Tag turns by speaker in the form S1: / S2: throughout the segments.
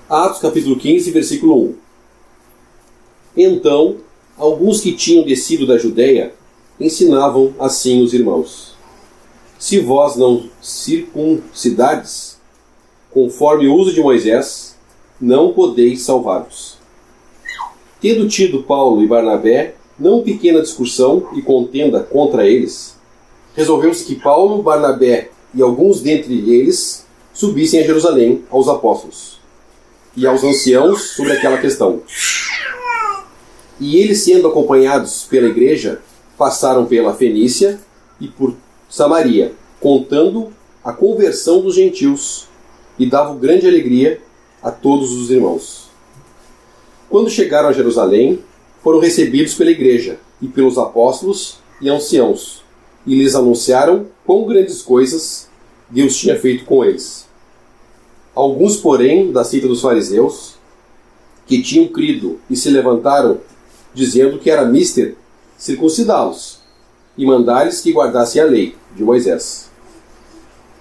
S1: Atos capítulo 15, versículo 1. Então, alguns que tinham descido da Judéia ensinavam assim os irmãos: se vós não circuncidades, conforme o uso de Moisés, não podeis salvar-vos. Tendo tido Paulo e Barnabé não pequena discussão e contenda contra eles, resolveu-se que Paulo, Barnabé e alguns dentre eles subissem a Jerusalém aos apóstolos e aos anciãos sobre aquela questão. E eles, sendo acompanhados pela igreja, passaram pela Fenícia e por Samaria, contando a conversão dos gentios, e davam grande alegria a todos os irmãos. Quando chegaram a Jerusalém, foram recebidos pela igreja e pelos apóstolos e anciãos, e lhes anunciaram quão grandes coisas Deus tinha feito com eles. Alguns, porém, da seita dos fariseus, que tinham crido e se levantaram, dizendo que era mister circuncidá-los e mandar-lhes que guardassem a lei de Moisés.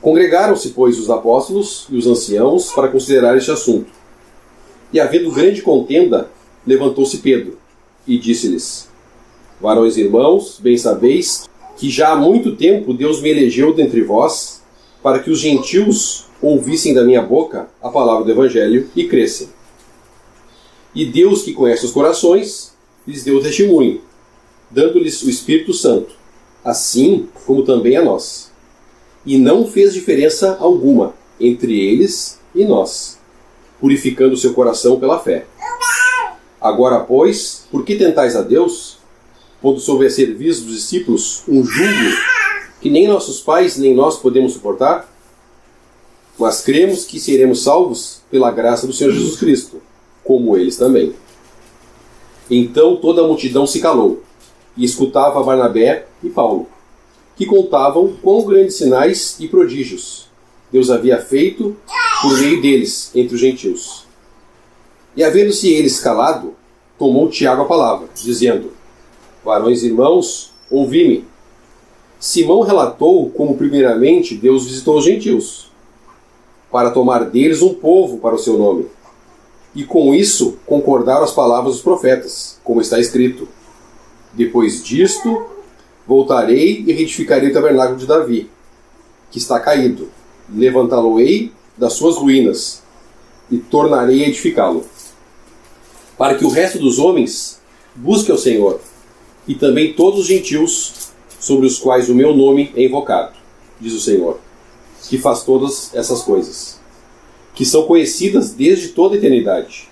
S1: Congregaram-se, pois, os apóstolos e os anciãos para considerar este assunto. E, havendo grande contenda, levantou-se Pedro e disse-lhes: varões irmãos, bem sabeis que já há muito tempo Deus me elegeu dentre vós para que os gentios ouvissem da minha boca a palavra do Evangelho e crescem. E Deus, que conhece os corações, lhes deu testemunho, dando-lhes o Espírito Santo, assim como também a nós. E não fez diferença alguma entre eles e nós, purificando o seu coração pela fé. Agora, pois, por que tentais a Deus, quando souber serviço dos discípulos um jugo que nem nossos pais nem nós podemos suportar? Mas cremos que seremos salvos pela graça do Senhor Jesus Cristo, como eles também. Então toda a multidão se calou, e escutava Barnabé e Paulo, que contavam quão grandes sinais e prodígios Deus havia feito por meio deles entre os gentios. E havendo-se eles calado, tomou Tiago a palavra, dizendo: varões irmãos, ouvi-me. Simão relatou como primeiramente Deus visitou os gentios, para tomar deles um povo para o seu nome. E com isso concordaram as palavras dos profetas, como está escrito: depois disto voltarei e reedificarei o tabernáculo de Davi, que está caído, levantá-lo-ei das suas ruínas, e tornarei a edificá-lo, para que o resto dos homens busque ao Senhor, e também todos os gentios sobre os quais o meu nome é invocado, diz o Senhor, que faz todas essas coisas, que são conhecidas desde toda a eternidade.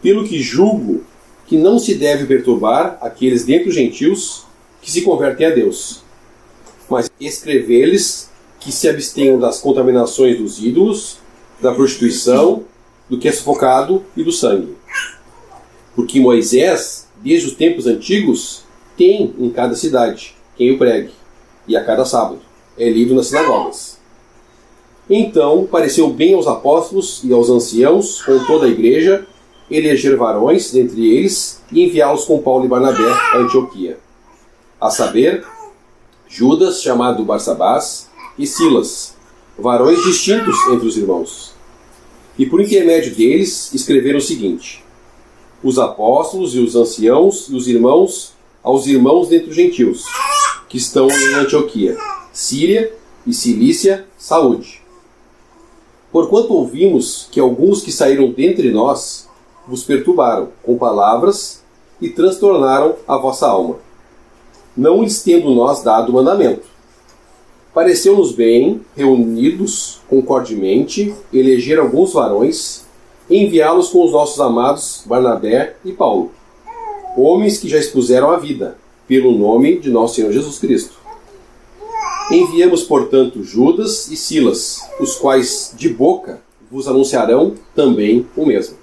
S1: Pelo que julgo que não se deve perturbar aqueles dentre os gentios que se convertem a Deus, mas escrever-lhes que se abstenham das contaminações dos ídolos, da prostituição, do que é sufocado e do sangue. Porque Moisés, desde os tempos antigos, tem em cada cidade quem o pregue, e a cada sábado é lido nas sinagogas. Então pareceu bem aos apóstolos e aos anciãos, com toda a igreja, eleger varões dentre eles e enviá-los com Paulo e Barnabé a Antioquia, a saber, Judas, chamado Barsabás, e Silas, varões distintos entre os irmãos. E por intermédio deles escreveram o seguinte: os apóstolos e os anciãos e os irmãos aos irmãos dentre os gentios, que estão em Antioquia, Síria e Cilícia, saúde. Porquanto ouvimos que alguns que saíram dentre nós vos perturbaram com palavras e transtornaram a vossa alma, não lhes tendo nós dado mandamento. Pareceu-nos bem, reunidos concordemente, eleger alguns varões e enviá-los com os nossos amados Barnabé e Paulo, homens que já expuseram a vida, pelo nome de nosso Senhor Jesus Cristo. Enviamos, portanto, Judas e Silas, os quais de boca vos anunciarão também o mesmo.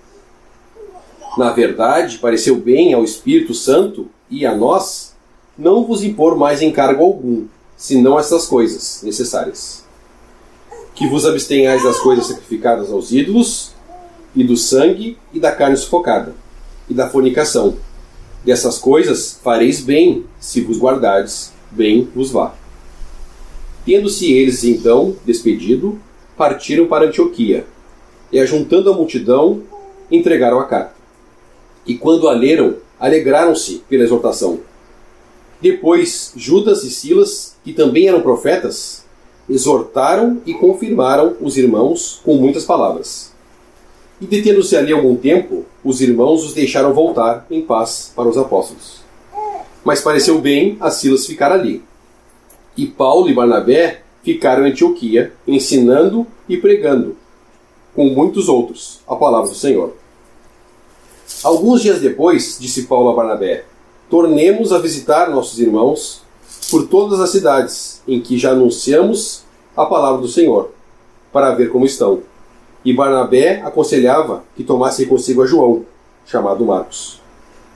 S1: Na verdade, pareceu bem ao Espírito Santo e a nós não vos impor mais encargo algum, senão estas coisas necessárias: que vos abstenhais das coisas sacrificadas aos ídolos, e do sangue e da carne sufocada, e da fornicação. Dessas coisas fareis bem, se vos guardardes, bem vos vá. Tendo-se eles, então, despedido, partiram para Antioquia, e, ajuntando a multidão, entregaram a carta. E quando a leram, alegraram-se pela exortação. Depois, Judas e Silas, que também eram profetas, exortaram e confirmaram os irmãos com muitas palavras. E detendo-se ali algum tempo, os irmãos os deixaram voltar em paz para os apóstolos. Mas pareceu bem a Silas ficar ali. E Paulo e Barnabé ficaram em Antioquia, ensinando e pregando, com muitos outros, a palavra do Senhor. Alguns dias depois, disse Paulo a Barnabé, tornemos a visitar nossos irmãos por todas as cidades em que já anunciamos a palavra do Senhor, para ver como estão. E Barnabé aconselhava que tomassem consigo a João, chamado Marcos.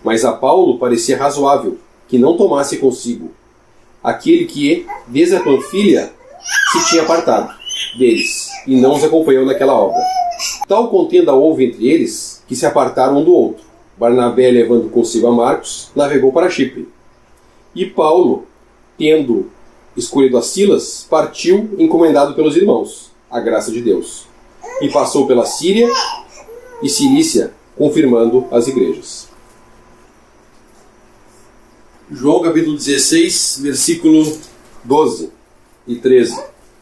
S1: Mas a Paulo parecia razoável que não tomasse consigo aquele que, desde a Panfilha, se tinha apartado deles e não os acompanhou naquela obra. Tal contenda houve entre eles que se apartaram um do outro. Barnabé, levando consigo a Marcos, navegou para Chipre. E Paulo, tendo escolhido a Silas, partiu encomendado pelos irmãos, a graça de Deus, e passou pela Síria e Cilícia, confirmando as igrejas. João capítulo 16, versículo 12 e 13.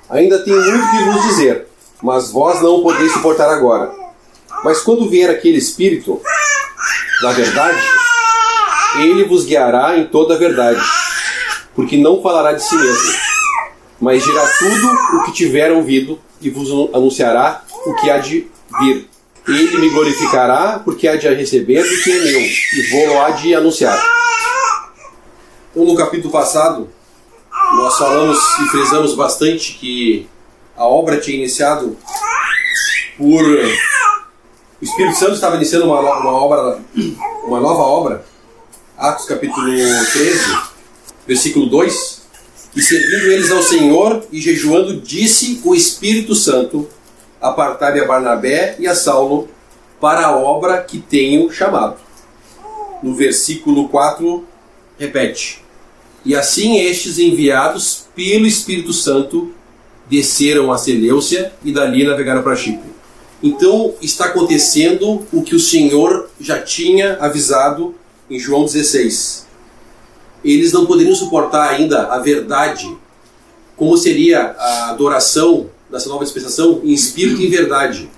S1: Ainda tenho muito que vos dizer, mas vós não o podeis suportar agora. Mas quando vier aquele Espírito da verdade, ele vos guiará em toda a verdade, porque não falará de si mesmo, mas dirá tudo o que tiver ouvido e vos anunciará o que há de vir. Ele me glorificará, porque há de receber do que é meu, e vou há de anunciar. Então, no capítulo passado, nós falamos e frisamos bastante que a obra tinha iniciado por... O Espírito Santo estava iniciando uma nova obra, Atos capítulo 13, versículo 2, e servindo eles ao Senhor e jejuando, disse o Espírito Santo, apartai a Barnabé e a Saulo para a obra que tenho chamado. No versículo 4, repete, e assim estes enviados pelo Espírito Santo desceram a Seleucia e dali navegaram para Chipre. Então está acontecendo o que o Senhor já tinha avisado em João 16. Eles não poderiam suportar ainda a verdade, como seria a adoração dessa nova dispensação em espírito e em verdade.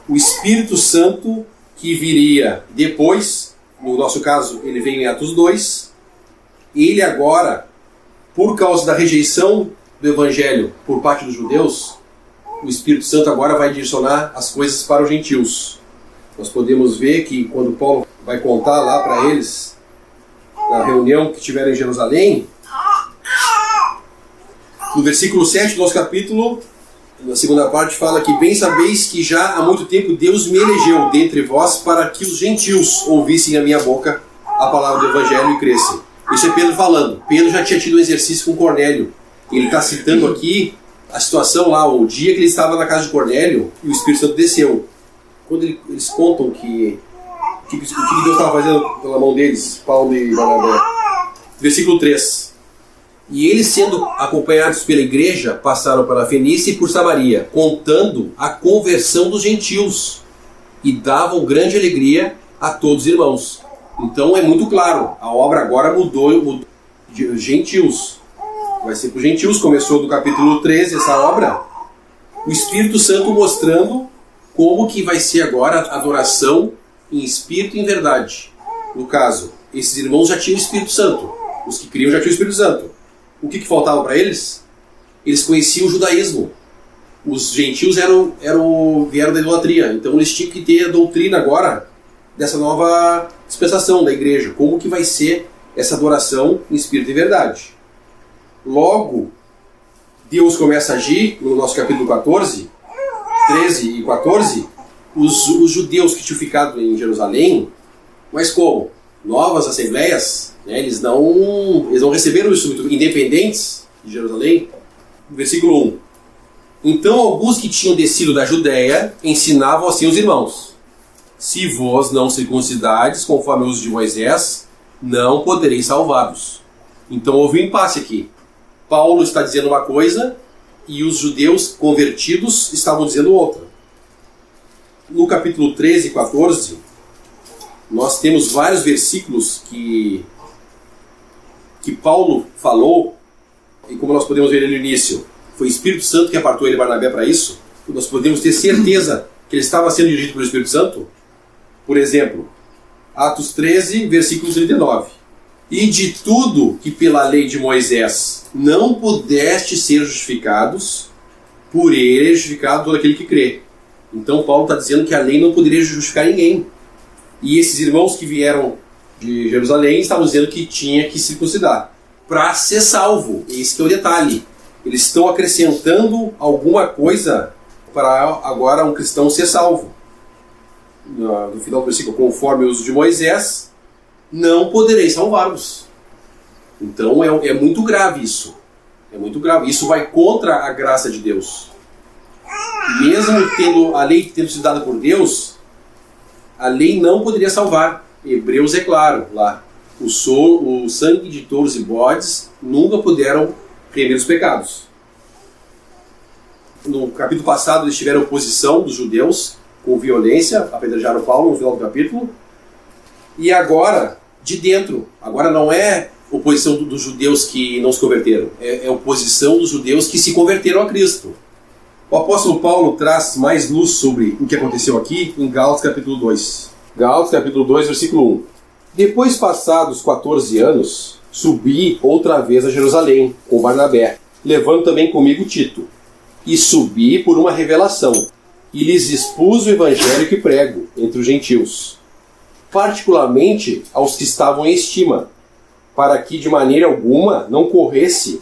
S1: O Espírito Santo que viria depois, no nosso caso ele veio em Atos 2, ele agora, por causa da rejeição do Evangelho por parte dos judeus, o Espírito Santo agora vai direcionar as coisas para os gentios. Nós podemos ver que quando Paulo vai contar lá para eles, na reunião que tiveram em Jerusalém, no versículo 7 do nosso capítulo, na segunda parte, fala que bem sabeis que já há muito tempo Deus me elegeu dentre vós para que os gentios ouvissem a minha boca a palavra do Evangelho e crescem. Isso é Pedro falando. Pedro já tinha tido um exercício com Cornélio. Ele está citando aqui a situação lá, o dia que ele estava na casa de Cornélio e o Espírito Santo desceu. Quando eles contam que o que Deus estava fazendo pela mão deles, Paulo e Barnabé. Versículo 3. E eles, sendo acompanhados pela igreja, passaram pela Fenícia e por Samaria, contando a conversão dos gentios, e davam grande alegria a todos os irmãos. Então é muito claro, a obra agora mudou de gentios. Vai ser para os gentios, começou do capítulo 13 essa obra, o Espírito Santo mostrando como que vai ser agora a adoração em espírito e em verdade. No caso, esses irmãos já tinham o Espírito Santo, os que criam já tinham o Espírito Santo. O que faltava para eles? Eles conheciam o judaísmo. Os gentios vieram da idolatria, então eles tinham que ter a doutrina agora dessa nova dispensação da igreja, como que vai ser essa adoração em espírito e verdade. Logo, Deus começa a agir, no nosso capítulo 14, 13 e 14, os judeus que tinham ficado em Jerusalém, mas como? Novas assembleias, né? Eles não receberam isso muito independentes de Jerusalém. Versículo 1. Então alguns que tinham descido da Judéia ensinavam assim os irmãos: se vós não circuncidardes conforme o uso de Moisés, não podereis salvar-vos. Então houve um impasse aqui. Paulo está dizendo uma coisa e os judeus convertidos estavam dizendo outra. No capítulo 13 e 14, nós temos vários versículos que Paulo falou, e como nós podemos ver no início, foi o Espírito Santo que apartou ele e Barnabé para isso. Nós podemos ter certeza que ele estava sendo dirigido pelo Espírito Santo. Por exemplo, Atos 13, versículo 39. E de tudo que pela lei de Moisés não pudeste ser justificados, por ele é justificado todo aquele que crê. Então Paulo está dizendo que a lei não poderia justificar ninguém. E esses irmãos que vieram de Jerusalém estavam dizendo que tinha que circuncidar para ser salvo. Esse que é o detalhe. Eles estão acrescentando alguma coisa para agora um cristão ser salvo. No final do versículo, conforme o uso de Moisés, não podereis salvar-vos. Então é muito grave isso. É muito grave. Isso vai contra a graça de Deus. Mesmo tendo a lei tendo sido dada por Deus, a lei não poderia salvar. Hebreus é claro lá. O sangue de touros e bodes nunca puderam remir os pecados. No capítulo passado eles tiveram oposição dos judeus com violência, apedrejaram Paulo no final do capítulo. E agora, de dentro, agora não é oposição dos judeus que não se converteram, é oposição dos judeus que se converteram a Cristo. O apóstolo Paulo traz mais luz sobre o que aconteceu aqui em Gálatas capítulo 2. Gálatas capítulo 2, versículo 1. Depois passados 14 anos, subi outra vez a Jerusalém com Barnabé, levando também comigo Tito. E subi por uma revelação, e lhes expus o evangelho que prego entre os gentios, particularmente aos que estavam em estima, para que de maneira alguma não corresse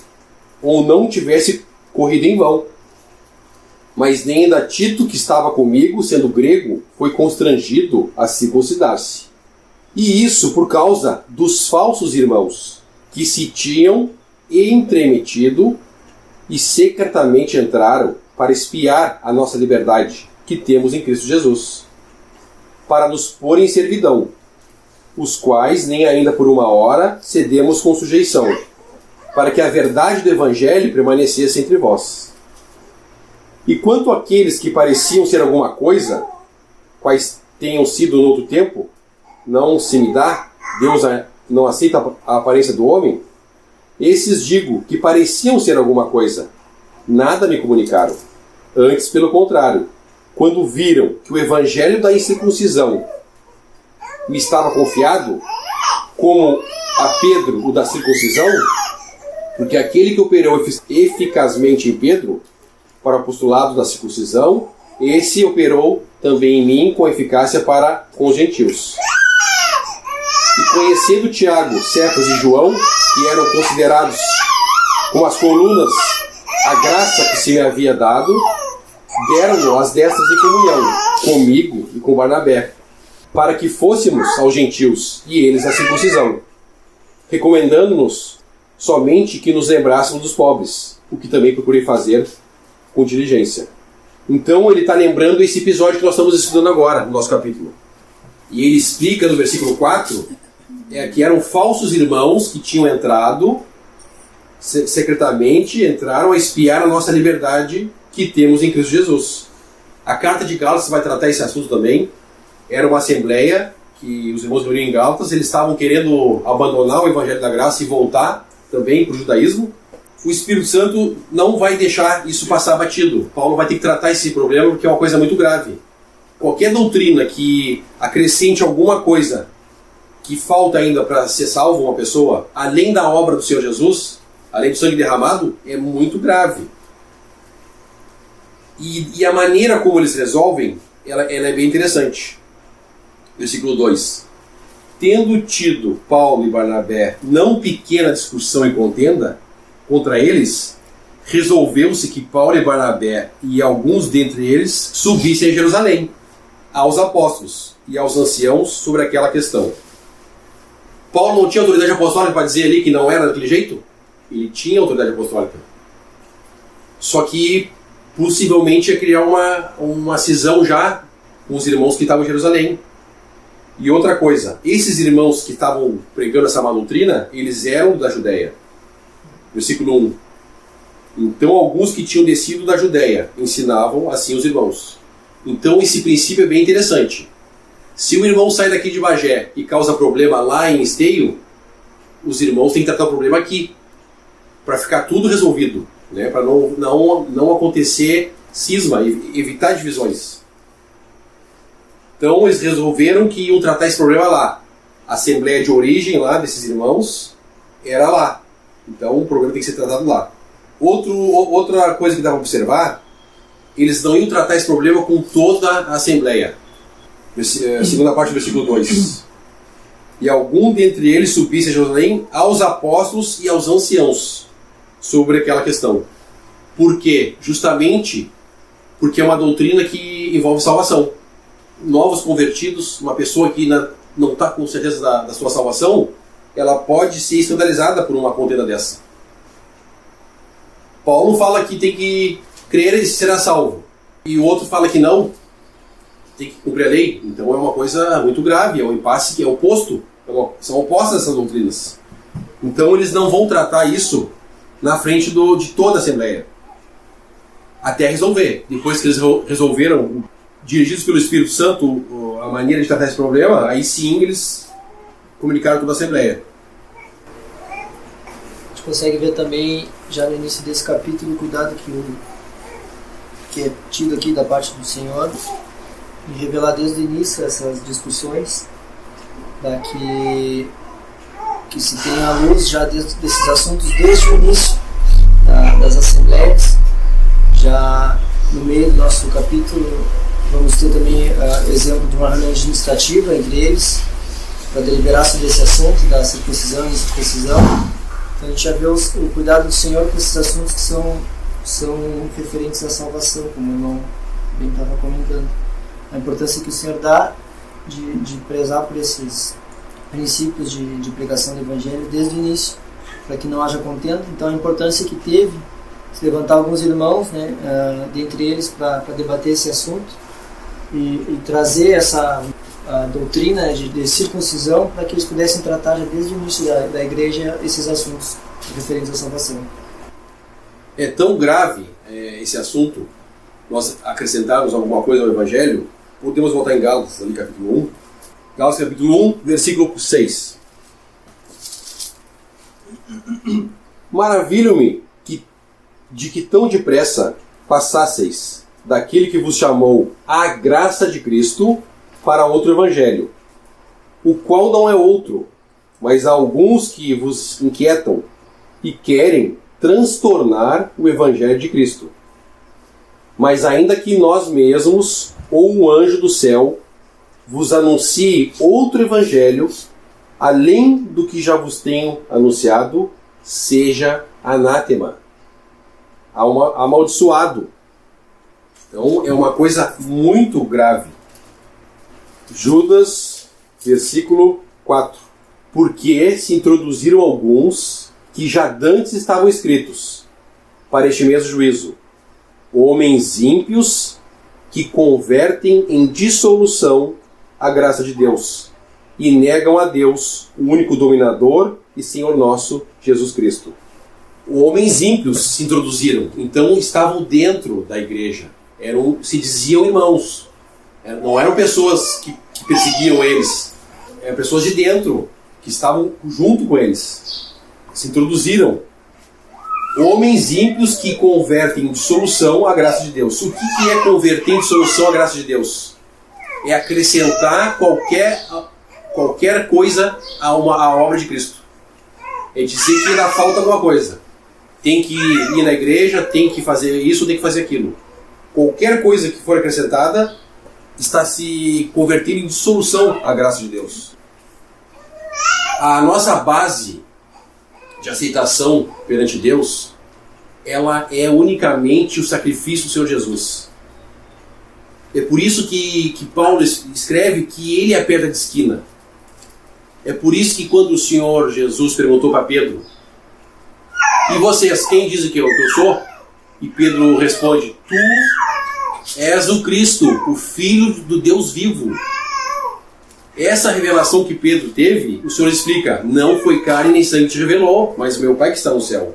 S1: ou não tivesse corrido em vão. Mas nem ainda Tito, que estava comigo, sendo grego, foi constrangido a circuncidar-se. E isso por causa dos falsos irmãos, que se tinham entremetido e secretamente entraram para espiar a nossa liberdade que temos em Cristo Jesus, para nos pôr em servidão, os quais nem ainda por uma hora cedemos com sujeição, para que a verdade do Evangelho permanecesse entre vós. E quanto àqueles que pareciam ser alguma coisa, quais tenham sido no outro tempo, não se me dá, Deus não aceita a aparência do homem, esses digo que pareciam ser alguma coisa, nada me comunicaram. Antes, pelo contrário, quando viram que o evangelho da incircuncisão me estava confiado, como a Pedro o da circuncisão, porque aquele que operou eficazmente em Pedro para o apostolado da circuncisão, esse operou também em mim com eficácia para com os gentios. E conhecendo Tiago, Cefas e João, que eram considerados como as colunas, a graça que se me havia dado, deram-no as destras em comunhão, comigo e com Barnabé, para que fôssemos aos gentios e eles à circuncisão, recomendando-nos somente que nos lembrássemos dos pobres, o que também procurei fazer com diligência. Então ele está lembrando esse episódio que nós estamos estudando agora, no nosso capítulo. E ele explica no versículo 4 que eram falsos irmãos que tinham entrado, secretamente entraram a espiar a nossa liberdade que temos em Cristo Jesus. A carta de Gálatas vai tratar esse assunto também. Era uma assembleia que os irmãos reuniam em Gálatas, eles estavam querendo abandonar o Evangelho da Graça e voltar também para o judaísmo. O Espírito Santo não vai deixar isso passar batido. Paulo vai ter que tratar esse problema porque é uma coisa muito grave. Qualquer doutrina que acrescente alguma coisa que falta ainda para ser salvo uma pessoa, além da obra do Senhor Jesus, além do sangue derramado, é muito grave. E a maneira como eles resolvem, ela é bem interessante. Versículo 2. Tendo tido Paulo e Barnabé não pequena discussão e contenda contra eles, resolveu-se que Paulo e Barnabé e alguns dentre eles subissem a Jerusalém, aos apóstolos e aos anciãos sobre aquela questão. Paulo não tinha autoridade apostólica para dizer ali que não era daquele jeito? Ele tinha autoridade apostólica. Só que possivelmente ia criar uma cisão já com os irmãos que estavam em Jerusalém. E outra coisa, esses irmãos que estavam pregando essa má doutrina, eles eram da Judéia. Versículo 1. Então alguns que tinham descido da Judéia ensinavam assim os irmãos. Então esse princípio é bem interessante. Se o irmão sai daqui de Bagé e causa problema lá em Esteio, os irmãos têm que tratar o problema aqui, para ficar tudo resolvido, né? Para não acontecer cisma, evitar divisões. Então eles resolveram que iam tratar esse problema lá. A assembleia de origem lá desses irmãos era lá. Então o problema tem que ser tratado lá. Outra coisa que dá para observar, eles não iam tratar esse problema com toda a assembleia. Segunda parte do versículo 2. E algum dentre eles subisse a Jerusalém aos apóstolos e aos anciãos sobre aquela questão. Por quê? Justamente porque é uma doutrina que envolve salvação. Novos convertidos, uma pessoa que não está com certeza da sua salvação, ela pode ser escandalizada por uma contenda dessa. Paulo fala que tem que crer e será salvo. E o outro fala que não, tem que cumprir a lei. Então é uma coisa muito grave, é um impasse que é oposto. São opostas essas doutrinas. Então eles não vão tratar isso na frente de toda a Assembleia. Até resolver. Depois que eles resolveram, dirigidos pelo Espírito Santo, a maneira de tratar esse problema, aí sim eles comunicaram toda a Assembleia.
S2: A gente consegue ver também, já no início desse capítulo, o cuidado que é tido aqui da parte do Senhor, em revelar desde o início essas discussões, para que se tenha a luz já desses assuntos desde o início das assembleias. Já no meio do nosso capítulo vamos ter também exemplo de uma reunião administrativa entre eles para deliberar sobre esse assunto da circuncisão e incircuncisão. Então a gente já vê o cuidado do Senhor com esses assuntos que são referentes à salvação, como o irmão bem estava comentando. A importância que o Senhor dá de prezar por esses princípios de pregação do Evangelho desde o início, para que não haja contenda. Então a importância que teve se levantar alguns irmãos, né, dentre eles, para debater esse assunto e trazer essa doutrina de circuncisão para que eles pudessem tratar já desde o início da igreja esses assuntos referentes à salvação.
S1: É tão grave esse assunto, nós acrescentarmos alguma coisa ao Evangelho. Podemos voltar em Gálatas, ali capítulo 1. Gálatas capítulo 1, versículo 6. Maravilho-me de que tão depressa passasseis daquele que vos chamou à graça de Cristo para outro evangelho, o qual não é outro, mas há alguns que vos inquietam e querem transtornar o evangelho de Cristo. Mas ainda que nós mesmos ou um anjo do céu vos anuncie outro evangelho, além do que já vos tenho anunciado, seja anátema, amaldiçoado. Então é uma coisa muito grave. Judas, versículo 4. Porque se introduziram alguns que já dantes estavam escritos para este mesmo juízo, homens ímpios que convertem em dissolução a graça de Deus e negam a Deus, o único dominador e Senhor nosso, Jesus Cristo. Homens ímpios se introduziram, então estavam dentro da igreja, se diziam irmãos, não eram pessoas que perseguiam eles, eram pessoas de dentro, que estavam junto com eles, se introduziram. Homens ímpios que convertem em dissolução a graça de Deus. O que é converter em dissolução a graça de Deus? É acrescentar qualquer coisa à obra de Cristo. É dizer que ainda falta alguma coisa. Tem que ir na igreja, tem que fazer isso, tem que fazer aquilo. Qualquer coisa que for acrescentada está se convertendo em dissolução à graça de Deus. A nossa base de aceitação perante Deus, ela é unicamente o sacrifício do Senhor Jesus. É por isso que Paulo escreve que ele é a pedra de esquina. É por isso que quando o Senhor Jesus perguntou para Pedro: e vocês, quem dizem que eu sou? E Pedro responde: tu és o Cristo, o Filho do Deus vivo. Essa revelação que Pedro teve, o Senhor explica: não foi carne nem sangue que te revelou, mas meu Pai que está no céu.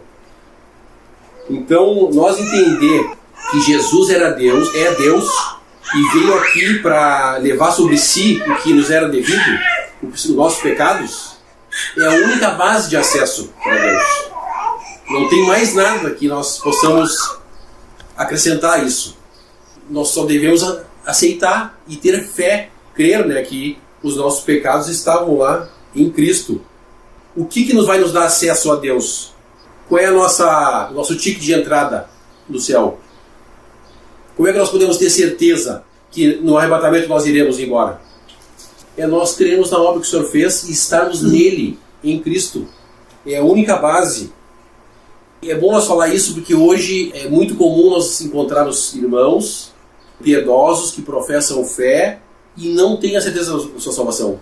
S1: Então, nós entender que Jesus era Deus, é Deus, e veio aqui para levar sobre si o que nos era devido, os nossos pecados, é a única base de acesso para Deus. Não tem mais nada que nós possamos acrescentar a isso. Nós só devemos aceitar e ter fé, crer, né, que os nossos pecados estavam lá em Cristo. O que nos vai nos dar acesso a Deus? Qual é nosso ticket de entrada no céu? Como é que nós podemos ter certeza que no arrebatamento nós iremos embora? É nós crermos na obra que o Senhor fez e estarmos nele, em Cristo. É a única base. É bom nós falar isso porque hoje é muito comum nós encontrarmos irmãos piedosos que professam fé e não têm a certeza da sua salvação.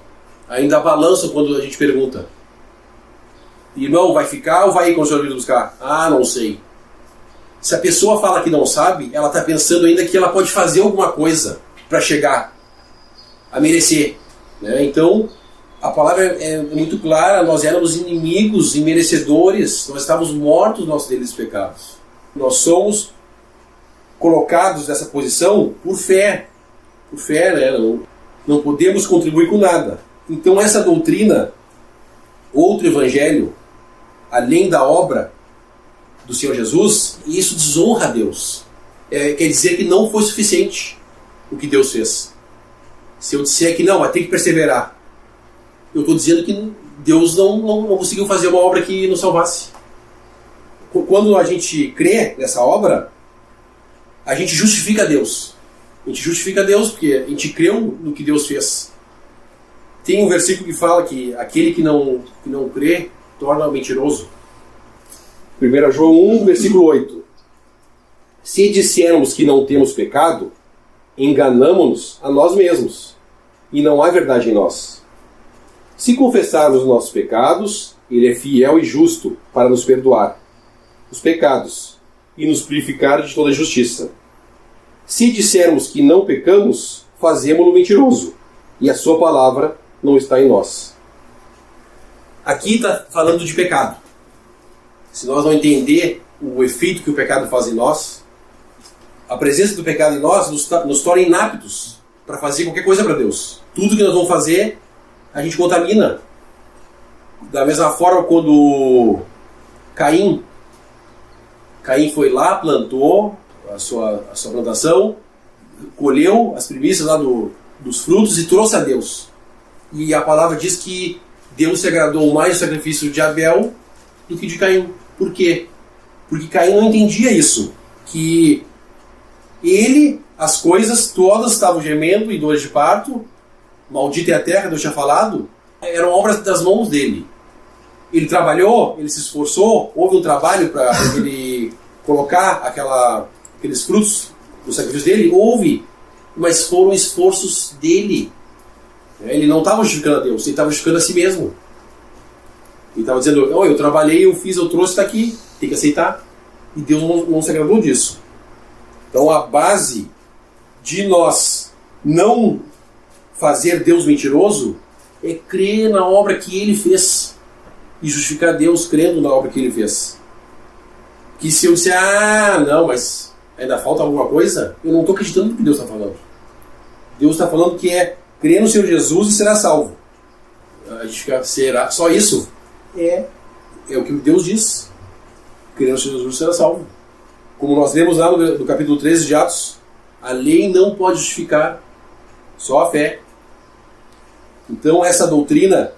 S1: Ainda balançam quando a gente pergunta: irmão, vai ficar ou vai ir com o Senhor vir buscar? Ah, não sei. Se a pessoa fala que não sabe, ela está pensando ainda que ela pode fazer alguma coisa para chegar a merecer, né? Então, a palavra é muito clara: nós éramos inimigos e merecedores, nós estávamos mortos nos nossos deles pecados. Nós somos colocados nessa posição por fé, né? Não podemos contribuir com nada. Então essa doutrina, outro evangelho, além da obra do Senhor Jesus, isso desonra a Deus. Quer dizer que não foi suficiente o que Deus fez. Se eu disser que não, mas tem que perseverar, eu estou dizendo que Deus não conseguiu fazer uma obra que nos salvasse. Quando a gente crê nessa obra, a gente justifica Deus. A gente justifica Deus porque a gente creu no que Deus fez. Tem um versículo que fala que aquele que não crê torna mentiroso. 1 João 1, versículo 8. Se dissermos que não temos pecado, enganamo-nos a nós mesmos, e não há verdade em nós. Se confessarmos os nossos pecados, Ele é fiel e justo para nos perdoar os pecados e nos purificar de toda justiça. Se dissermos que não pecamos, fazemo-lo mentiroso, e a sua palavra não está em nós. Aqui está falando de pecado. Se nós não entender o efeito que o pecado faz em nós, a presença do pecado em nós nos torna inaptos para fazer qualquer coisa para Deus. Tudo que nós vamos fazer, a gente contamina. Da mesma forma, quando Caim foi lá, plantou a sua plantação, colheu as primícias lá dos frutos e trouxe a Deus. E a palavra diz que Deus se agradou mais do sacrifício de Abel do que de Caim. Por quê? Porque Caim não entendia isso. Que as coisas todas estavam gemendo em dores de parto, maldita é a terra, Deus tinha falado, eram obras das mãos dele. Ele trabalhou, ele se esforçou, houve um trabalho para ele colocar aqueles frutos do sacrifício dele, houve, mas foram esforços dele. Ele não estava justificando a Deus, ele estava justificando a si mesmo. Ele estava dizendo: eu trabalhei, eu fiz, eu trouxe, está aqui, tem que aceitar. E Deus não se agradou disso. Então a base de nós não fazer Deus mentiroso é crer na obra que Ele fez e justificar Deus crendo na obra que Ele fez. Que se eu disser: não, mas ainda falta alguma coisa, eu não estou acreditando no que Deus está falando. Deus está falando que é crer no Senhor Jesus e será salvo. A gente fica: será só isso? É o que Deus diz. Crer no Senhor Jesus e será salvo. Como nós lemos lá no capítulo 13 de Atos, a lei não pode justificar, só a fé. Então essa doutrina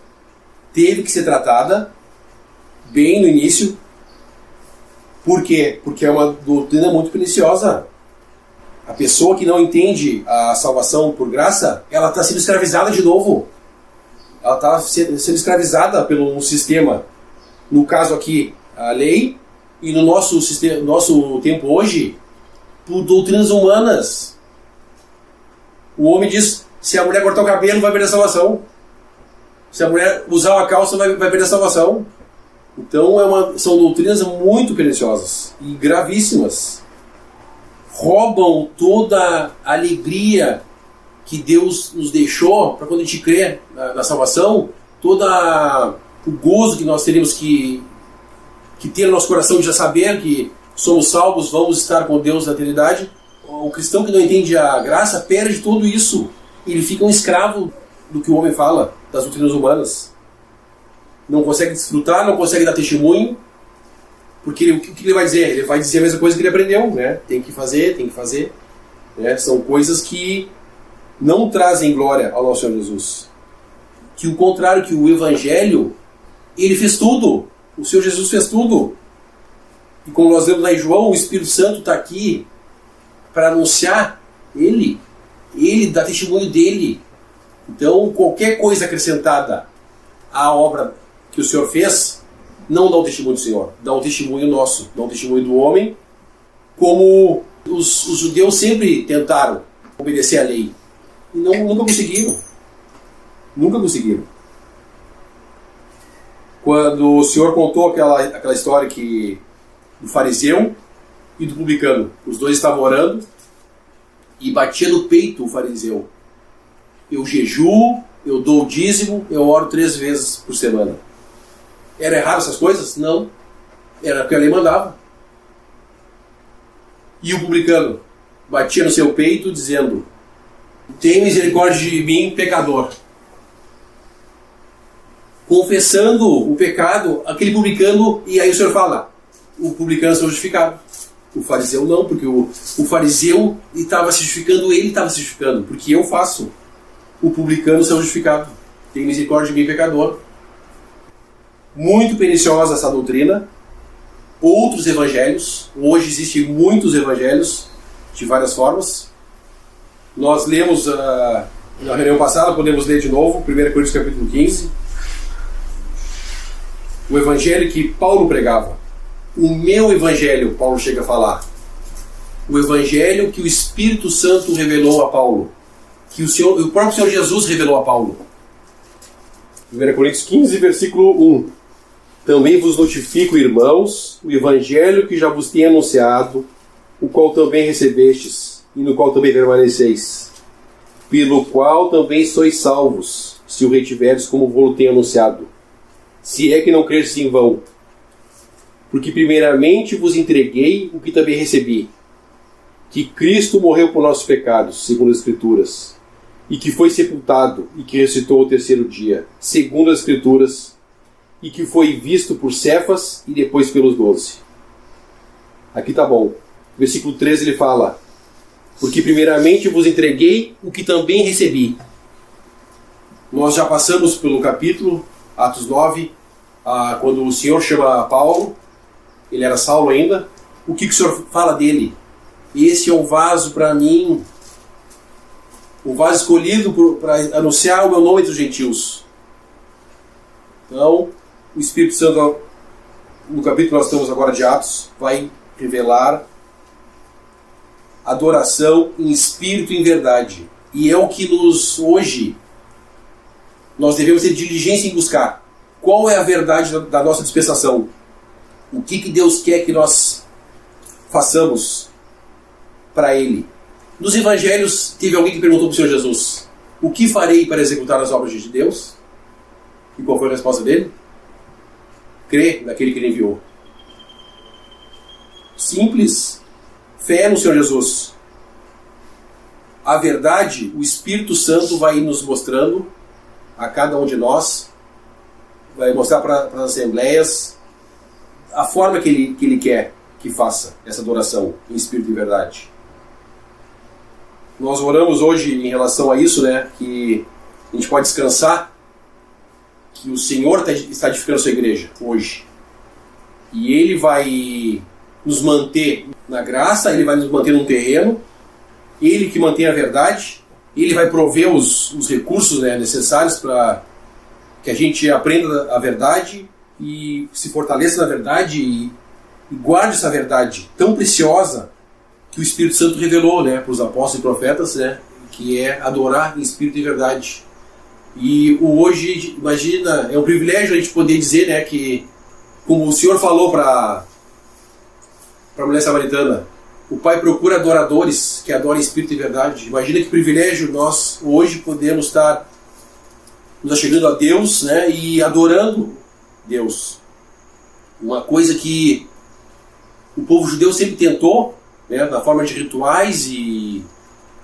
S1: teve que ser tratada bem no início. Por quê? Porque é uma doutrina muito perniciosa. A pessoa que não entende a salvação por graça, ela está sendo escravizada de novo. Ela está sendo escravizada pelo um sistema. No caso aqui, a lei. E no nosso tempo hoje, por doutrinas humanas. O homem diz: se a mulher cortar o cabelo, vai perder a salvação. Se a mulher usar uma calça, vai perder a salvação. Então são doutrinas muito perniciosas e gravíssimas. Roubam toda a alegria que Deus nos deixou para quando a gente crê na salvação, todo o gozo que nós teríamos que ter no nosso coração de já saber que somos salvos, vamos estar com Deus na eternidade, o cristão que não entende a graça perde tudo isso. Ele fica um escravo do que o homem fala, das doutrinas humanas. Não consegue desfrutar, não consegue dar testemunho, porque o que ele vai dizer? Ele vai dizer a mesma coisa que ele aprendeu, né? Tem que fazer. Né? São coisas que não trazem glória ao nosso Senhor Jesus. Que o contrário, que o Evangelho, ele fez tudo. O Senhor Jesus fez tudo. E como nós vemos lá em João, o Espírito Santo está aqui para anunciar Ele dá testemunho dele. Então, qualquer coisa acrescentada à obra que o Senhor fez, não dá um testemunho do Senhor, dá um testemunho nosso, dá um testemunho do homem, como os judeus sempre tentaram obedecer à lei. E nunca conseguiram. Nunca conseguiram. Quando o Senhor contou aquela história do fariseu e do publicano, os dois estavam orando e batia no peito o fariseu. Eu jejuo, eu dou o dízimo, eu oro 3 vezes por semana. Era errado essas coisas? Não. Era o que a lei mandava. E o publicano batia no seu peito dizendo: tem misericórdia de mim, pecador. Confessando o pecado, aquele publicano, e aí o Senhor fala, o publicano está justificado. O fariseu não, porque o fariseu estava se justificando, ele estava se justificando, porque eu faço. O publicano está justificado. Tem misericórdia de mim, pecador. Muito perniciosa essa doutrina. Outros evangelhos, hoje existem muitos evangelhos de várias formas. Nós lemos na reunião passada, podemos ler de novo, 1 Coríntios capítulo 15. O evangelho que Paulo pregava. O meu evangelho, Paulo chega a falar. O evangelho que o Espírito Santo revelou a Paulo. Que o próprio Senhor Jesus revelou a Paulo. 1 Coríntios 15, versículo 1. Também vos notifico, irmãos, o evangelho que já vos tenho anunciado, o qual também recebestes, e no qual também permaneceis, pelo qual também sois salvos, se o retiveres como vos tenho anunciado, se é que não credes em vão. Porque primeiramente vos entreguei o que também recebi, que Cristo morreu por nossos pecados, segundo as Escrituras, e que foi sepultado, e que ressuscitou ao 3º dia, segundo as Escrituras, e que foi visto por Cefas e depois pelos 12. Aqui tá bom. Versículo 13 ele fala: porque primeiramente vos entreguei o que também recebi. Nós já passamos pelo capítulo, Atos 9, quando o Senhor chama Paulo, ele era Saulo ainda. O que o Senhor fala dele? Esse é um vaso para mim, um vaso escolhido para anunciar o meu nome entre os gentios. Então, o Espírito Santo, no capítulo que nós estamos agora de Atos, vai revelar adoração em espírito e em verdade. E é o que hoje, nós devemos ter diligência em buscar. Qual é a verdade da nossa dispensação? O que Deus quer que nós façamos para Ele? Nos Evangelhos, teve alguém que perguntou para o Senhor Jesus: o que farei para executar as obras de Deus? E qual foi a resposta dele? Crê naquele que ele enviou. Simples. Fé no Senhor Jesus. A verdade, o Espírito Santo vai nos mostrando a cada um de nós, vai mostrar para as assembleias a forma que ele quer que faça essa adoração em espírito e verdade. Nós oramos hoje em relação a isso, né, que a gente pode descansar, que o Senhor está edificando a sua igreja hoje. E Ele vai nos manter na graça, Ele vai nos manter num terreno, Ele que mantém a verdade, Ele vai prover os recursos, né, necessários para que a gente aprenda a verdade e se fortaleça na verdade e guarde essa verdade tão preciosa que o Espírito Santo revelou, né, para os apóstolos e profetas, né, que é adorar em espírito e verdade. E hoje, imagina, é um privilégio a gente poder dizer, né, que, como o Senhor falou para a mulher samaritana, o Pai procura adoradores que adorem em espírito e verdade. Imagina que privilégio nós hoje podemos estar nos achegando a Deus, né, e adorando Deus. Uma coisa que o povo judeu sempre tentou, né, na forma de rituais e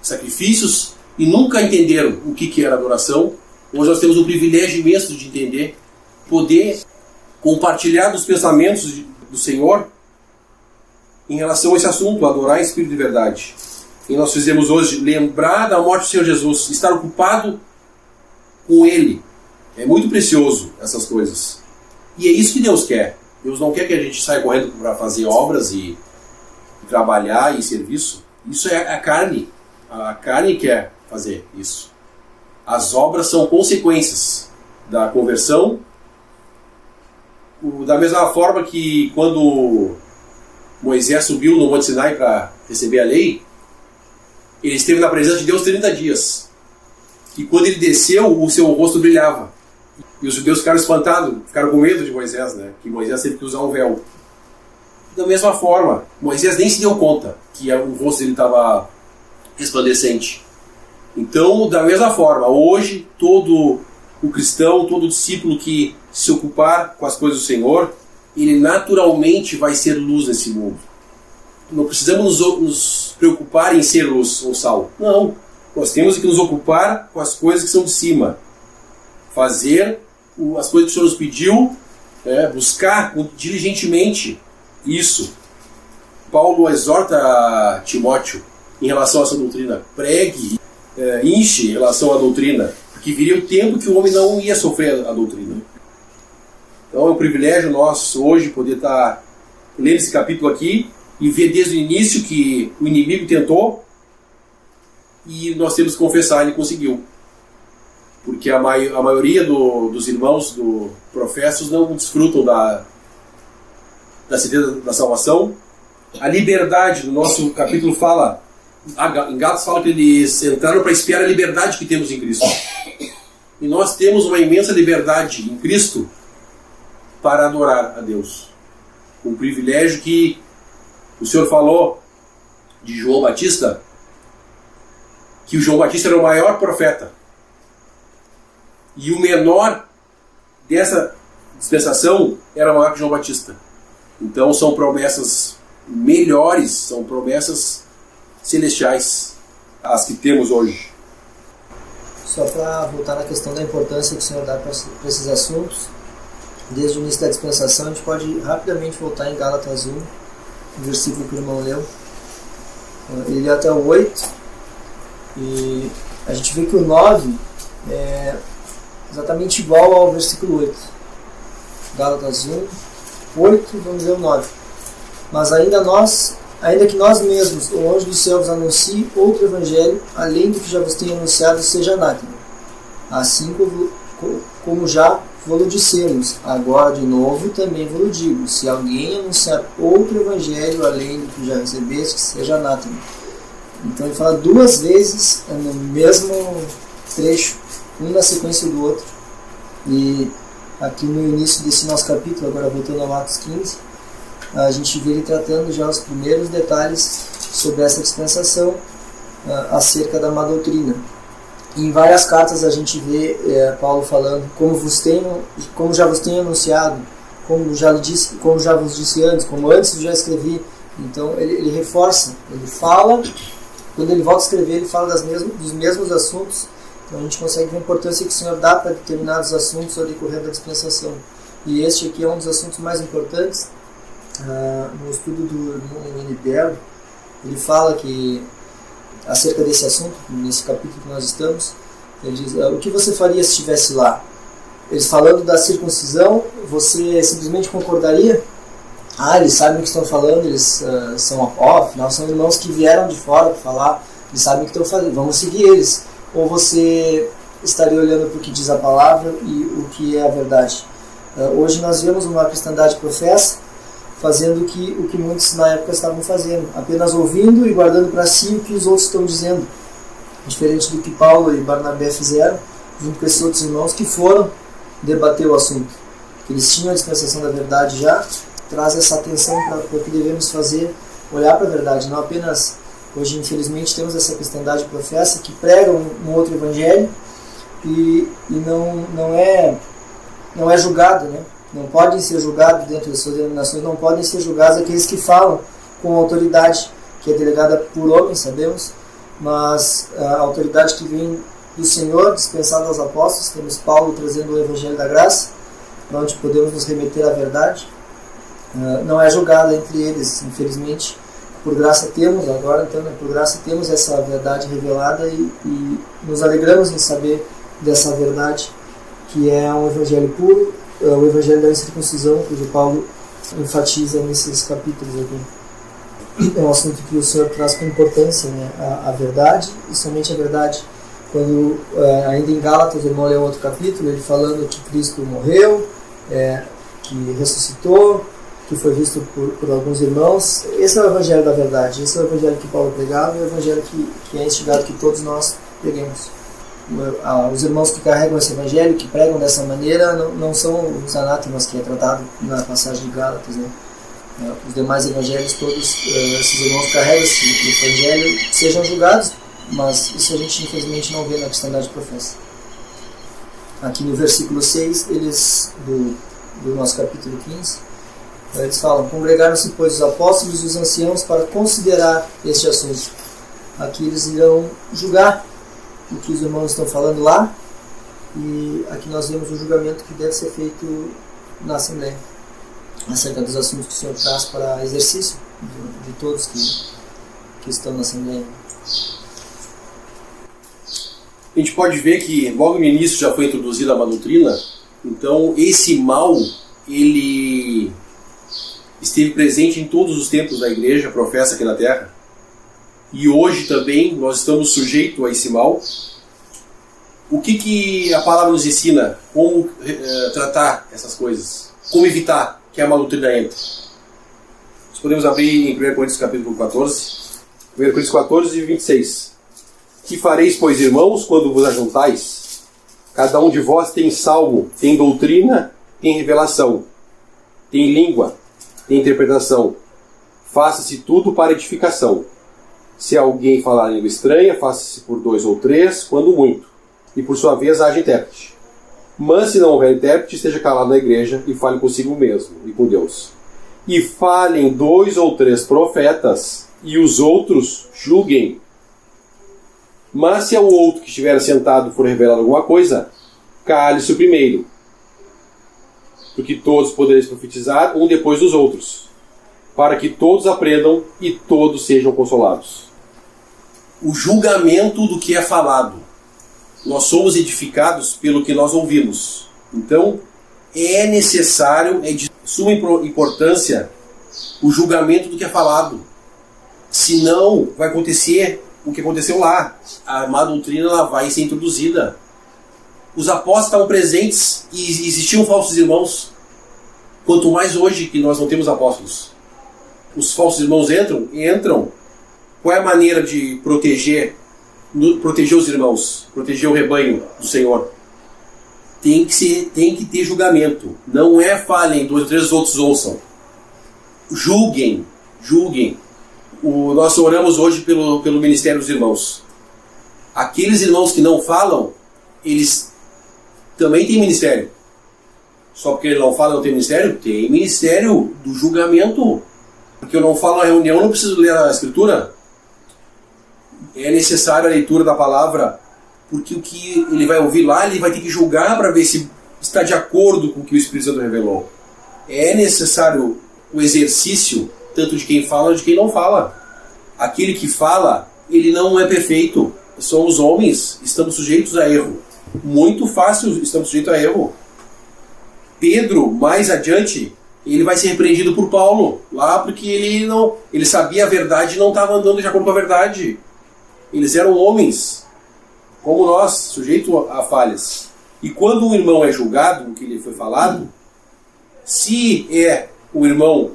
S1: sacrifícios, e nunca entenderam o que era adoração. Hoje nós temos o privilégio imenso de entender, poder compartilhar dos pensamentos do Senhor em relação a esse assunto, adorar em espírito de verdade. E nós fizemos hoje lembrar da morte do Senhor Jesus, estar ocupado com Ele. É muito precioso essas coisas. E é isso que Deus quer. Deus não quer que a gente saia correndo para fazer obras e trabalhar e serviço. Isso é a carne. A carne quer fazer isso. As obras são consequências da conversão. Da mesma forma que quando Moisés subiu no Monte Sinai para receber a lei, ele esteve na presença de Deus 30 dias. E quando ele desceu, o seu rosto brilhava. E os judeus ficaram espantados, ficaram com medo de Moisés, né? Que Moisés teve que usar um véu. Da mesma forma, Moisés nem se deu conta que o rosto dele estava resplandecente. Então, da mesma forma, hoje, todo o cristão, todo discípulo que se ocupar com as coisas do Senhor, ele naturalmente vai ser luz nesse mundo. Não precisamos nos preocupar em ser luz ou sal. Não. Nós temos que nos ocupar com as coisas que são de cima. Fazer as coisas que o Senhor nos pediu, buscar diligentemente isso. Paulo exorta Timóteo em relação a essa doutrina. Pregue, enche em relação à doutrina, porque viria o tempo que o homem não ia sofrer a doutrina. Então é um privilégio nós hoje poder estar lendo esse capítulo aqui e ver desde o início que o inimigo tentou e nós temos que confessar, ele conseguiu. Porque a maioria dos irmãos professos não desfrutam da certeza da salvação. A liberdade, no nosso capítulo fala, em Gálatas fala que eles entraram para espiar a liberdade que temos em Cristo. E nós temos uma imensa liberdade em Cristo para adorar a Deus. Um privilégio que o Senhor falou de João Batista, que o João Batista era o maior profeta. E o menor dessa dispensação era maior que João Batista. Então são promessas melhores, são promessas celestiais as que temos hoje.
S2: Só para voltar na questão da importância que o Senhor dá para esses assuntos, desde o início da dispensação, a gente pode rapidamente voltar em Gálatas 1, o versículo que o irmão leu. Ele leu até o 8, e a gente vê que o 9 é exatamente igual ao versículo 8. Gálatas 1, 8, vamos ler o 9. Mas ainda que nós mesmos, o anjo dos céus, anuncie outro evangelho, além do que já vos tenho anunciado, seja anátema. Assim como já vos dissemos, agora de novo também vos digo, se alguém anunciar outro evangelho, além do que já recebeste, seja anátema. Então ele fala duas vezes no mesmo trecho, um na sequência do outro. E aqui no início desse nosso capítulo, agora voltando a Atos 15, a gente vê ele tratando já os primeiros detalhes sobre essa dispensação acerca da má doutrina. Em várias cartas a gente vê Paulo falando, como já vos tenho anunciado, como já vos disse antes, como antes já escrevi. Então ele reforça, ele fala, quando ele volta a escrever, ele fala dos mesmos assuntos. Então a gente consegue ver a importância que o Senhor dá para determinados assuntos ao decorrer da dispensação. E este aqui é um dos assuntos mais importantes. No estudo do irmão Libero, ele fala que acerca desse assunto, nesse capítulo que nós estamos, ele diz, o que você faria se estivesse lá? Eles falando da circuncisão, você simplesmente concordaria? Eles sabem o que estão falando, eles são apóstolos, são irmãos que vieram de fora para falar, eles sabem o que estão fazendo, vamos seguir eles. Ou você estaria olhando para o que diz a palavra e o que é a verdade? Hoje nós vemos uma cristandade professa fazendo o que muitos na época estavam fazendo, apenas ouvindo e guardando para si o que os outros estão dizendo, diferente do que Paulo e Barnabé fizeram, junto com esses outros irmãos que foram debater o assunto. Eles tinham a dispensação da verdade já, traz essa atenção para o que devemos fazer, olhar para a verdade, não apenas... Hoje, infelizmente, temos essa cristandade professa que prega um outro evangelho e não é julgado, né? Não podem ser julgados dentro das suas denominações, não podem ser julgados aqueles que falam com autoridade, que é delegada por homens, sabemos, mas a autoridade que vem do Senhor, dispensada aos apóstolos. Temos Paulo trazendo o Evangelho da Graça, onde podemos nos remeter à verdade. Não é julgada entre eles, infelizmente. Por graça temos, agora então, por graça temos essa verdade revelada e nos alegramos em saber dessa verdade, que é um Evangelho puro, o Evangelho da incircuncisão, cujo Paulo enfatiza nesses capítulos aqui. É um assunto que o Senhor traz com importância, né? A verdade, e somente a verdade. Quando, ainda em Gálatas, o irmão leu outro capítulo, ele falando que Cristo morreu, que ressuscitou, que foi visto por alguns irmãos. Esse é o Evangelho da verdade, esse é o Evangelho que Paulo pregava e o Evangelho que é instigado que todos nós preguemos. Os irmãos que carregam esse Evangelho, que pregam dessa maneira, não são os anátemas que é tratado na passagem de Gálatas, né? Os demais evangelhos, todos esses irmãos que carregam esse Evangelho sejam julgados, mas isso a gente infelizmente não vê na cristandade professa. Aqui no versículo 6, do nosso capítulo 15, eles falam: congregaram-se, pois, os apóstolos e os anciãos para considerar este assunto. Aqui eles irão julgar o que os irmãos estão falando lá, e aqui nós vemos o julgamento que deve ser feito na Assembleia, acerca dos assuntos que o Senhor traz para exercício de todos que estão na Assembleia.
S1: A gente pode ver que logo no início já foi introduzida a má doutrina, então esse mal, ele esteve presente em todos os tempos da igreja, professa aqui na Terra, e hoje também nós estamos sujeitos a esse mal. O que a palavra nos ensina? Como tratar essas coisas? Como evitar que a má doutrina entre? Nós podemos abrir em 1 Coríntios capítulo 14, 1 Coríntios 14 e 26. Que fareis, pois, irmãos, quando vos ajuntais? Cada um de vós tem salmo, tem doutrina, tem revelação, tem língua, tem interpretação. Faça-se tudo para edificação. Se alguém falar língua estranha, faça-se por 2 ou 3, quando muito. E por sua vez haja intérprete. Mas se não houver intérprete, esteja calado na igreja e fale consigo mesmo e com Deus. E falem 2 ou 3 profetas, e os outros julguem. Mas se ao outro que estiver sentado for revelado alguma coisa, cale-se o primeiro. Porque todos podereis profetizar um depois dos outros, para que todos aprendam e todos sejam consolados. O julgamento do que é falado. Nós somos edificados pelo que nós ouvimos. Então, é necessário, é de suma importância, o julgamento do que é falado. Senão, vai acontecer o que aconteceu lá. A má doutrina ela vai ser introduzida. Os apóstolos estavam presentes e existiam falsos irmãos. Quanto mais hoje que nós não temos apóstolos. Os falsos irmãos entram. Qual é a maneira de proteger os irmãos, proteger o rebanho do Senhor? Tem que ter julgamento. Não é falem, 2 ou 3 outros ouçam. Julguem. Nós oramos hoje pelo ministério dos irmãos. Aqueles irmãos que não falam, eles também têm ministério. Só porque ele não fala, não tem ministério? Tem ministério do julgamento. Porque eu não falo na reunião, eu não preciso ler a Escritura. É necessário a leitura da palavra, porque o que ele vai ouvir lá, ele vai ter que julgar para ver se está de acordo com o que o Espírito Santo revelou. É necessário o exercício, tanto de quem fala quanto de quem não fala. Aquele que fala, ele não é perfeito. Somos homens, estamos sujeitos a erro. Muito fácil, estamos sujeitos a erro. Pedro, mais adiante, ele vai ser repreendido por Paulo, lá porque ele sabia a verdade e não estava andando de acordo com a verdade. Eles eram homens, como nós, sujeitos a falhas. E quando um irmão é julgado, o que lhe foi falado, se é o irmão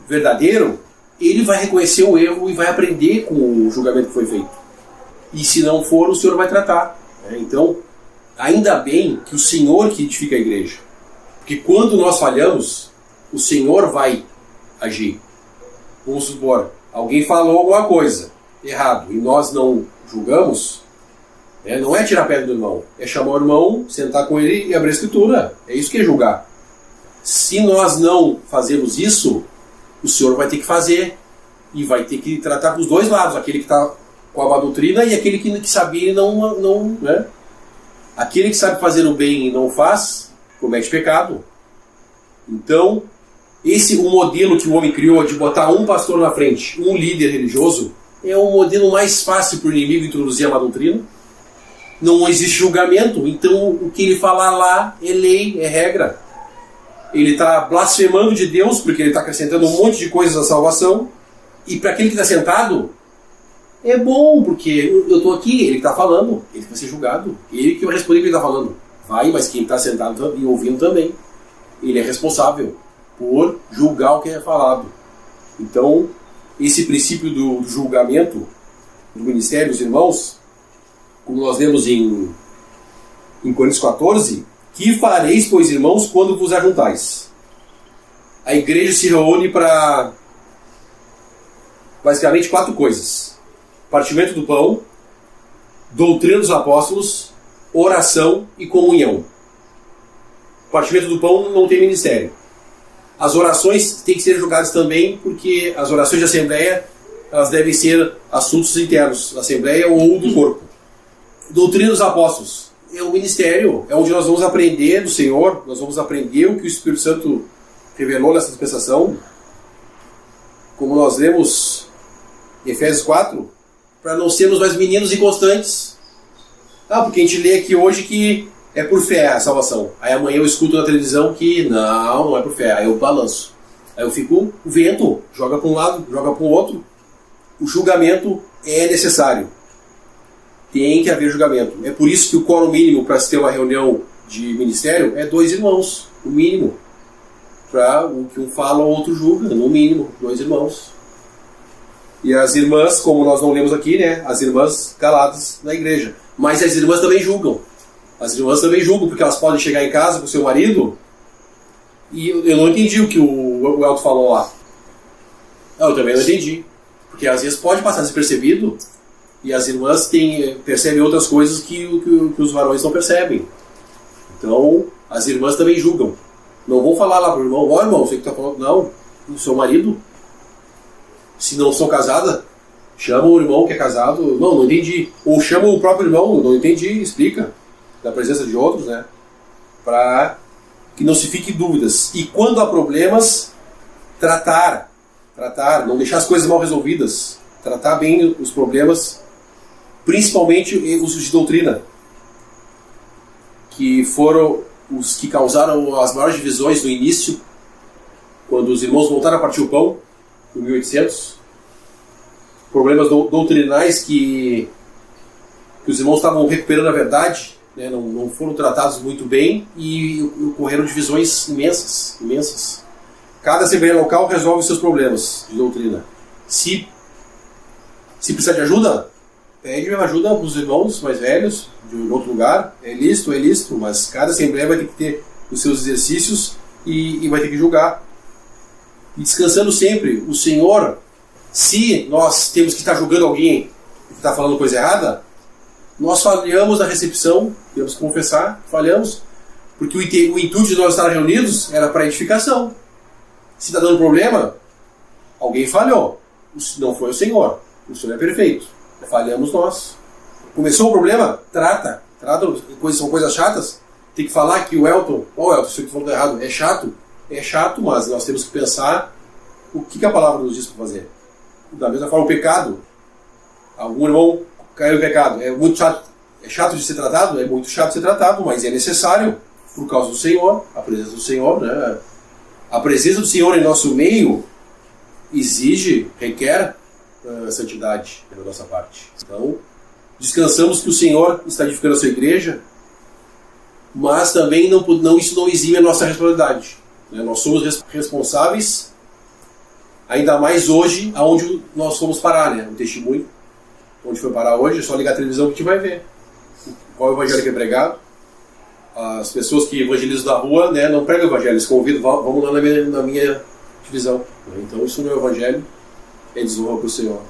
S1: verdadeiro, ele vai reconhecer o erro e vai aprender com o julgamento que foi feito. E se não for, o Senhor vai tratar. Então, ainda bem que o Senhor que edifica a igreja. Porque quando nós falhamos, o Senhor vai agir. Vamos supor, alguém falou alguma coisa errado e nós não julgamos, não é tirar a pedra do irmão, é chamar o irmão, sentar com ele e abrir a Escritura. É isso que é julgar. Se nós não fazemos isso, o Senhor vai ter que fazer. E vai ter que tratar com os dois lados, aquele que está com a má doutrina e aquele que sabia e não, né? Aquele que sabe fazer o bem e não faz, comete pecado. Então, o modelo que o homem criou de botar um pastor na frente, um líder religioso, é o modelo mais fácil para o inimigo introduzir a má doutrina. Não existe julgamento, então o que ele falar lá é lei, é regra. Ele está blasfemando de Deus, porque ele está acrescentando um monte de coisas à salvação. E para aquele que está sentado, é bom, porque eu estou aqui, ele que está falando, ele vai ser julgado. Ele que vai responder o que ele está falando. Vai, mas quem está sentado e ouvindo também. Ele é responsável por julgar o que é falado. Então, esse princípio do julgamento do ministério dos irmãos, como nós lemos em Coríntios 14, que fareis, pois, irmãos, quando vos ajuntais? A igreja se reúne para basicamente 4 coisas: partimento do pão, doutrina dos apóstolos, oração e comunhão. Partimento do pão não tem ministério. As orações têm que ser julgadas também, porque as orações de assembleia, elas devem ser assuntos internos da assembleia ou do corpo. Doutrina dos apóstolos é o ministério, é onde nós vamos aprender do Senhor, nós vamos aprender o que o Espírito Santo revelou nessa dispensação, como nós lemos em Efésios 4, para não sermos mais meninos inconstantes. Porque a gente lê aqui hoje que é por fé a salvação. Aí amanhã eu escuto na televisão que não é por fé. Aí eu balanço. Aí eu fico, o vento joga para um lado, joga para o outro. O julgamento é necessário. Tem que haver julgamento. É por isso que o quórum mínimo para se ter uma reunião de ministério é 2 irmãos, o mínimo. Para o que um fala, o outro julga, no mínimo, 2 irmãos. E as irmãs, como nós não lemos aqui, né? As irmãs caladas na igreja. Mas as irmãs também julgam. As irmãs também julgam, porque elas podem chegar em casa com o seu marido. E eu não entendi o que o Elton falou lá. Eu também não entendi. Porque às vezes pode passar despercebido. E as irmãs percebem outras coisas que os varões não percebem. Então, as irmãs também julgam. Não vou falar lá pro irmão: ó, irmão, você que tá falando. Não, o seu marido. Se não sou casada, chama o irmão que é casado. Não entendi. Ou chama o próprio irmão, não entendi, explica. Da presença de outros, né? Para que não se fique dúvidas. E quando há problemas, tratar, não deixar as coisas mal resolvidas. Tratar bem os problemas, principalmente os de doutrina, que foram os que causaram as maiores divisões no início, quando os irmãos voltaram a partir o pão, em 1800. Problemas doutrinais que os irmãos estavam recuperando a verdade, né, não foram tratados muito bem e ocorreram divisões imensas. Cada assembleia local resolve os seus problemas de doutrina. Se precisar de ajuda, pede ajuda para os irmãos mais velhos de outro lugar. É lícito, mas cada assembleia vai ter que ter os seus exercícios e vai ter que julgar. E descansando sempre, o Senhor, se nós temos que estar julgando alguém que está falando coisa errada, nós falhamos na recepção, temos que confessar, falhamos, porque o intuito de nós estar reunidos era para edificação. Se está dando problema, alguém falhou, não foi o Senhor é perfeito, falhamos nós. Começou o problema, trata, são coisas chatas, tem que falar que o Elton, isso que falou errado, é chato, mas nós temos que pensar o que a palavra nos diz para fazer. Da mesma forma, o pecado, algum irmão caiu no pecado, é muito chato, é chato de ser tratado, é muito chato de ser tratado, mas é necessário por causa do Senhor, a presença do Senhor, né? A presença do Senhor em nosso meio requer santidade da nossa parte. Então, descansamos que o Senhor está edificando a sua igreja, mas também isso não exime a nossa responsabilidade. Né? Nós somos responsáveis, ainda mais hoje, aonde nós fomos parar, né? O testemunho, onde foi parar hoje, é só ligar a televisão que a gente vai ver. Qual é o evangelho que é pregado? As pessoas que evangelizam da rua, né, não pregam o evangelho, eles convidam, vamos lá na minha divisão. Então isso não é o evangelho, é desonra para o Senhor.